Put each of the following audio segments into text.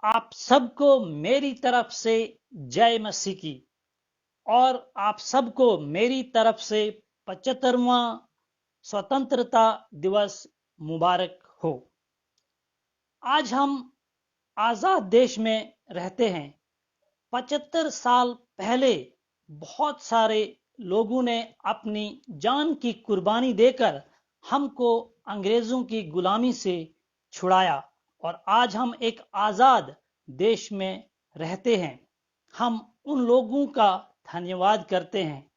आप सबको मेरी तरफ से जय मसीह की। और आप सबको मेरी तरफ से 75वां स्वतंत्रता दिवस मुबारक हो। आज हम आजाद देश में रहते हैं। 75 साल पहले बहुत सारे लोगों ने अपनी जान की कुर्बानी देकर हमको अंग्रेजों की गुलामी से छुड़ाया और आज हम एक आजाद देश में रहते हैं। हम उन लोगों का धन्यवाद करते हैं,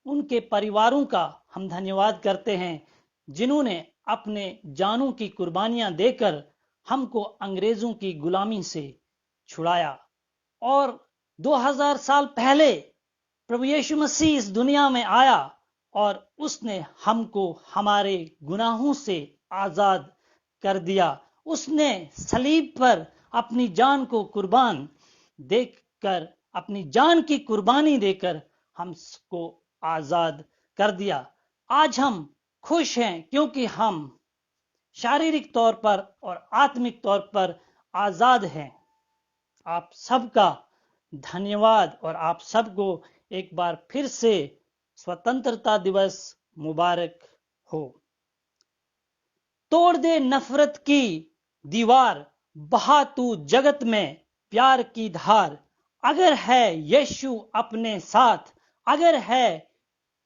उनके परिवारों का हम धन्यवाद करते हैं जिन्होंने अपने जानों की कुर्बानियां देकर हमको अंग्रेजों की गुलामी से छुड़ाया। और 2000 साल पहले प्रभु यीशु मसीह इस दुनिया में आया और उसने हमको हमारे गुनाहों से आजाद कर दिया। उसने सलीब पर अपनी जान को कुर्बान देकर, अपनी जान की कुर्बानी देकर हमको आजाद कर दिया। आज हम खुश हैं क्योंकि हम शारीरिक तौर पर और आत्मिक तौर पर आजाद हैं। आप सबका धन्यवाद और आप सबको एक बार फिर से स्वतंत्रता दिवस मुबारक हो। तोड़ दे नफरत की दीवार, बहा तू जगत में प्यार की धार। अगर है यीशु अपने साथ, अगर है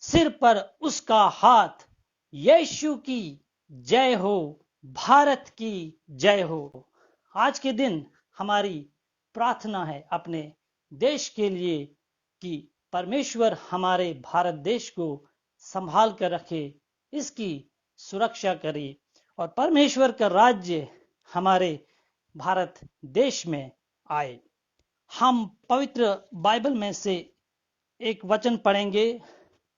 सिर पर उसका हाथ, यीशु की जय हो, भारत की जय हो। आज के दिन हमारी प्रार्थना है अपने देश के लिए कि परमेश्वर हमारे भारत देश को संभाल कर रखे, इसकी सुरक्षा करे और परमेश्वर का राज्य हमारे भारत देश में आए। हम पवित्र बाइबल में से एक वचन पढ़ेंगे,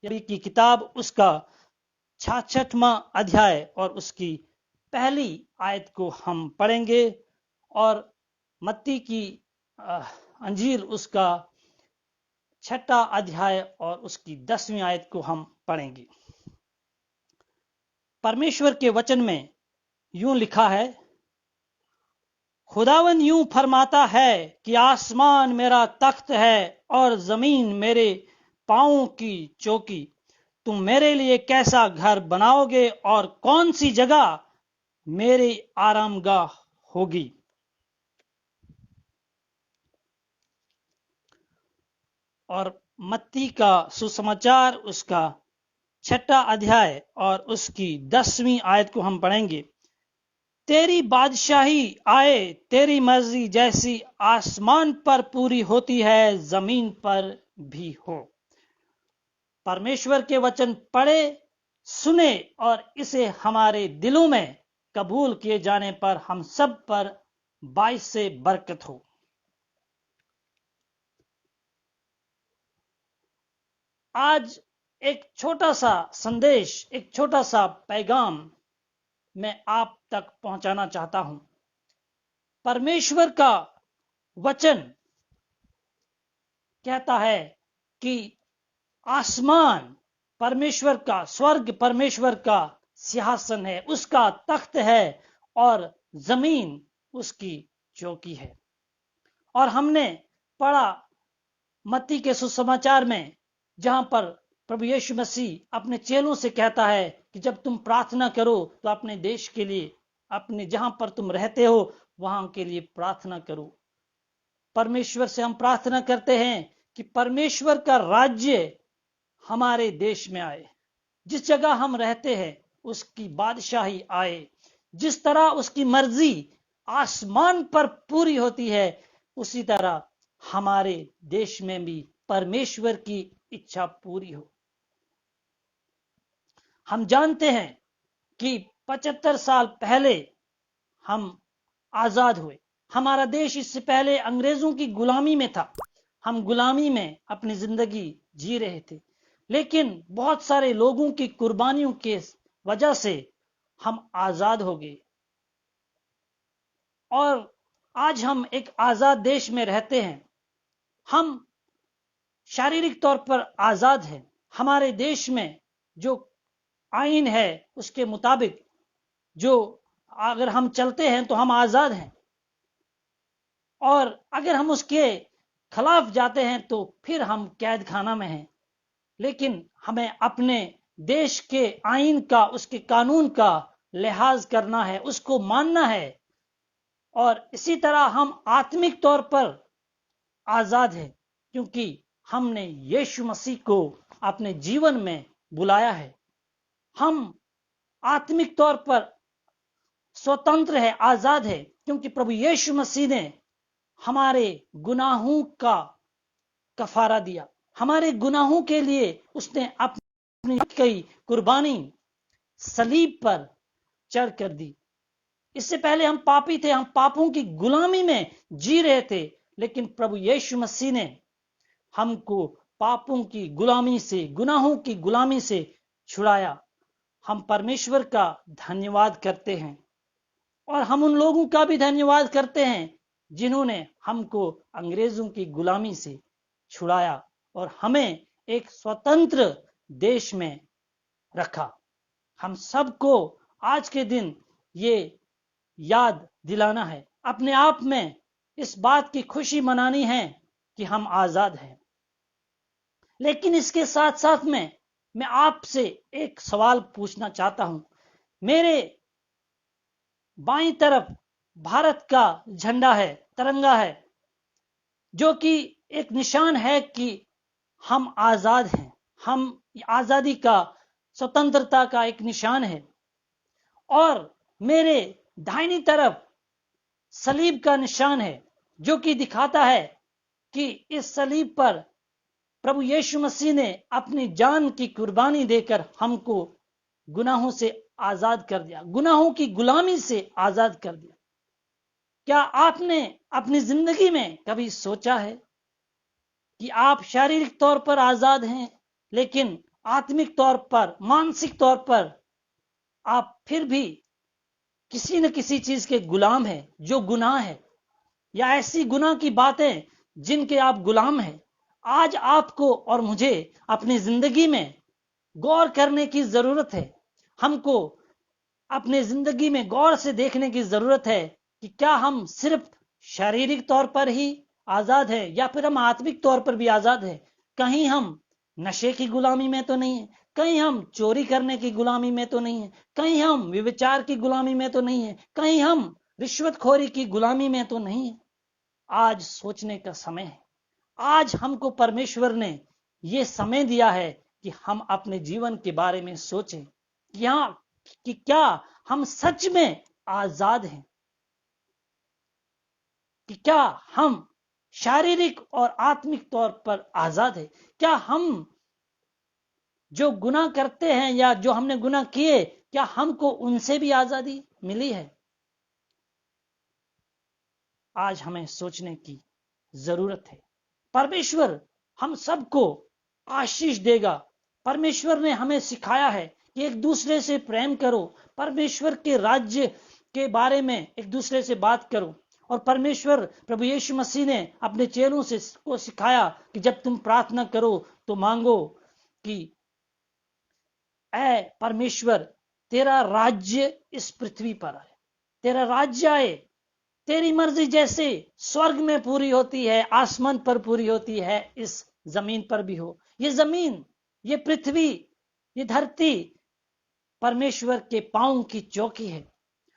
यदि की किताब उसका 66वां अध्याय और उसकी पहली आयत को हम पढ़ेंगे और मत्ती की अंजीर उसका 6वां अध्याय और उसकी 10वीं आयत को हम पढ़ेंगे। परमेश्वर के वचन में यूं लिखा है, खुदावन यूं फरमाता है कि आसमान मेरा तख्त है और जमीन मेरे पांवों की चौकी। तुम मेरे लिए कैसा घर बनाओगे और कौन सी जगह मेरी आरामगाह होगी। और मत्ती का सुसमाचार उसका 6वां अध्याय और उसकी 10वीं आयत को हम पढ़ेंगे। तेरी बादशाही आए, तेरी मर्जी जैसी आसमान पर पूरी होती है, जमीन पर भी हो। परमेश्वर के वचन पढ़े, सुने और इसे हमारे दिलों में कबूल किए जाने पर हम सब पर बाइस से बरकत हो। आज एक छोटा सा संदेश, एक छोटा सा पैगाम मैं आप तक पहुंचाना चाहता हूं। परमेश्वर का वचन कहता है कि आसमान परमेश्वर का, स्वर्ग परमेश्वर का सिंहासन है, उसका तख्त है और जमीन उसकी चौकी है। और हमने पढ़ा मत्ती के सुसमाचार में, जहां पर प्रभु यीशु मसीह अपने चेलों से कहता है कि जब तुम प्रार्थना करो तो अपने देश के लिए, अपने जहां पर तुम रहते हो वहां के लिए प्रार्थना करो। परमेश्वर से हम प्रार्थना करते हैं कि परमेश्वर का राज्य हमारे देश में आए, जिस जगह हम रहते हैं उसकी बादशाही आए, जिस तरह उसकी मर्जी आसमान पर पूरी होती है उसी तरह हमारे देश में भी परमेश्वर की इच्छा पूरी हो। हम जानते हैं कि 75 साल पहले हम आजाद हुए। हमारा देश इससे पहले अंग्रेजों की गुलामी में था। हम गुलामी में अपनी जिंदगी जी रहे थे, लेकिन बहुत सारे लोगों की कुर्बानियों के वजह से हम आजाद हो गए और आज हम एक आजाद देश में रहते हैं। हम शारीरिक तौर पर आजाद हैं। हमारे देश में जो आईन है उसके मुताबिक जो अगर हम चलते हैं तो हम आजाद हैं। और अगर हम उसके खिलाफ जाते हैं तो फिर हम कैद खाना में हैं। लेकिन हमें अपने देश के आईन का, उसके कानून का लिहाज करना है, उसको मानना है। और इसी तरह हम आत्मिक तौर पर आजाद हैं, क्योंकि हमने यीशु मसीह को अपने जीवन में बुलाया है। हम आत्मिक तौर पर स्वतंत्र है, आजाद है, क्योंकि प्रभु यीशु मसीह ने हमारे गुनाहों का कफारा दिया। हमारे गुनाहों के लिए उसने अपनी कई कुर्बानी सलीब पर चढ़ कर दी। इससे पहले हम पापी थे, हम पापों की गुलामी में जी रहे थे, लेकिन प्रभु यीशु मसीह ने हमको पापों की गुलामी से, गुनाहों की गुलामी से छुड़ाया। हम परमेश्वर का धन्यवाद करते हैं और हम उन लोगों का भी धन्यवाद करते हैं जिन्होंने हमको अंग्रेजों की गुलामी से छुड़ाया और हमें एक स्वतंत्र देश में रखा। हम सबको आज के दिन ये याद दिलाना है, अपने आप में इस बात की खुशी मनानी है कि हम आजाद हैं। लेकिन इसके साथ साथ में मैं आपसे एक सवाल पूछना चाहता हूं। मेरे बाईं तरफ भारत का झंडा है, तिरंगा है, जो कि एक निशान है कि हम आजाद हैं। हम आजादी का, स्वतंत्रता का एक निशान है। और मेरे दाहिनी तरफ सलीब का निशान है, जो कि दिखाता है कि इस सलीब पर प्रभु यीशु मसीह ने अपनी जान की कुर्बानी देकर हमको गुनाहों से आजाद कर दिया, गुनाहों की गुलामी से आजाद कर दिया। क्या आपने अपनी जिंदगी में कभी सोचा है कि आप शारीरिक तौर पर आजाद हैं, लेकिन आत्मिक तौर पर, मानसिक तौर पर आप फिर भी किसी न किसी चीज के गुलाम हैं, जो गुनाह है या ऐसी गुनाह की बातें जिनके आप गुलाम हैं। आज आपको और मुझे अपनी जिंदगी में गौर करने की जरूरत है। हमको अपने जिंदगी में गौर से देखने की जरूरत है कि क्या हम सिर्फ शारीरिक तौर पर ही आजाद है या फिर हम आत्मिक तौर पर भी आजाद है। कहीं हम नशे की गुलामी में तो नहीं है, कहीं हम चोरी करने की गुलामी में तो नहीं है, कहीं हम व्यभिचार की गुलामी में तो नहीं है, कहीं हम रिश्वतखोरी की गुलामी में तो नहीं है। आज सोचने का समय है। आज हमको परमेश्वर ने यह समय दिया है कि हम अपने जीवन के बारे में सोचें कि क्या हम सच में आजाद हैं, कि क्या हम शारीरिक और आत्मिक तौर पर आजाद है। क्या हम जो गुनाह करते हैं या जो हमने गुनाह किए, क्या हमको उनसे भी आजादी मिली है। आज हमें सोचने की जरूरत है। परमेश्वर हम सबको आशीष देगा। परमेश्वर ने हमें सिखाया है कि एक दूसरे से प्रेम करो, परमेश्वर के राज्य के बारे में एक दूसरे से बात करो। और परमेश्वर प्रभु यीशु मसीह ने अपने चेलों से को सिखाया कि जब तुम प्रार्थना करो तो मांगो कि ऐ परमेश्वर, तेरा राज्य इस पृथ्वी पर आए, तेरा राज्य आए, तेरी मर्जी जैसे स्वर्ग में पूरी होती है, आसमान पर पूरी होती है, इस जमीन पर भी हो। ये जमीन, ये पृथ्वी, ये धरती परमेश्वर के पांव की चौकी है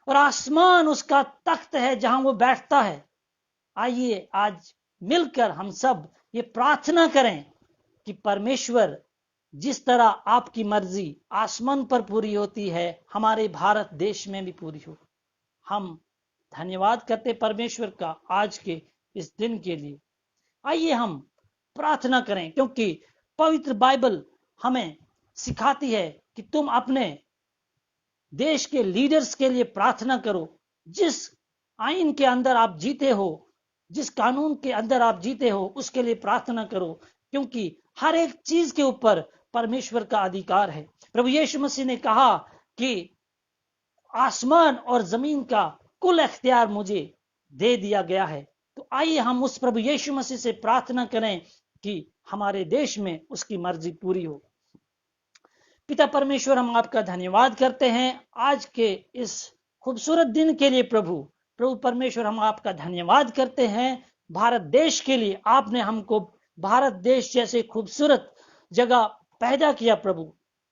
और आसमान उसका तख्त है जहां वो बैठता है। आइए आज मिलकर हम सब ये प्रार्थना करें कि परमेश्वर, जिस तरह आपकी मर्जी आसमान पर पूरी होती है, हमारे भारत देश में भी पूरी हो। हम धन्यवाद करते परमेश्वर का आज के इस दिन के लिए। आइए हम प्रार्थना करें, क्योंकि पवित्र बाइबल हमें सिखाती है कि तुम अपने देश के लीडर्स के लिए प्रार्थना करो। जिस आईन के अंदर आप जीते हो, जिस कानून के अंदर आप जीते हो, उसके लिए प्रार्थना करो, क्योंकि हर एक चीज के ऊपर परमेश्वर का अधिकार है। प्रभु यीशु मसीह ने कहा कि आसमान और जमीन का कुल इख्तियार मुझे दे दिया गया है। तो आइए हम उस प्रभु यीशु मसीह से प्रार्थना करें कि हमारे देश में उसकी मर्जी पूरी हो। पिता परमेश्वर, हम आपका धन्यवाद करते हैं आज के इस खूबसूरत दिन के लिए प्रभु, प्रभु परमेश्वर, हम आपका धन्यवाद करते हैं भारत देश के लिए। आपने हमको भारत देश जैसे खूबसूरत जगह पैदा किया प्रभु।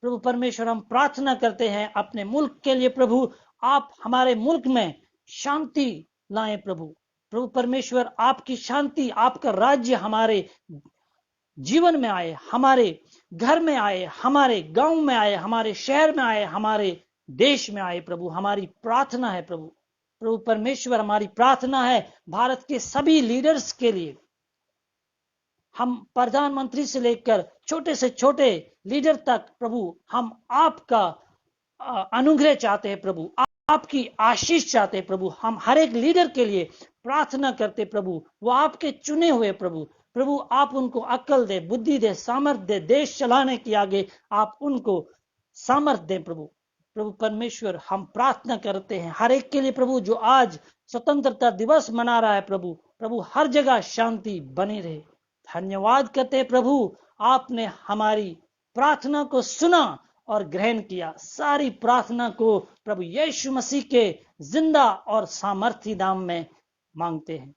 प्रभु परमेश्वर, हम प्रार्थना करते हैं अपने मुल्क के लिए प्रभु, आप हमारे मुल्क में शांति लाएं प्रभु। प्रभु परमेश्वर, आपकी शांति, आपका राज्य हमारे जीवन में आए, हमारे घर में आए, हमारे गांव में आए, हमारे शहर में आए, हमारे देश में आए प्रभु। हमारी प्रार्थना है प्रभु। प्रभु परमेश्वर, हमारी प्रार्थना है भारत के सभी लीडर्स के लिए। हम प्रधानमंत्री से लेकर छोटे से छोटे लीडर तक प्रभु, हम आपका अनुग्रह चाहते हैं प्रभु, आपकी आशीष चाहते हैं प्रभु। हम हर एक लीडर के लिए प्रार्थना करते प्रभु, वो आपके चुने हुए प्रभु। प्रभु, आप उनको अक्ल दे, बुद्धि दे, सामर्थ दे, देश चलाने के आगे आप उनको सामर्थ दें प्रभु। प्रभु परमेश्वर, हम प्रार्थना करते हैं हर एक के लिए प्रभु, जो आज स्वतंत्रता दिवस मना रहा है प्रभु। प्रभु, हर जगह शांति बनी रहे। धन्यवाद करते हैं प्रभु, आपने हमारी प्रार्थना को सुना और ग्रहण किया। सारी प्रार्थना को प्रभु यीशु मसीह के जिंदा और सामर्थी नाम में मांगते हैं।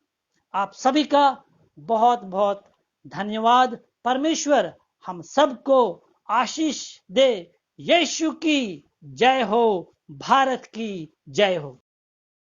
आप सभी का बहुत बहुत धन्यवाद। परमेश्वर हम सबको आशीष दे। यीशु की जय हो, भारत की जय हो।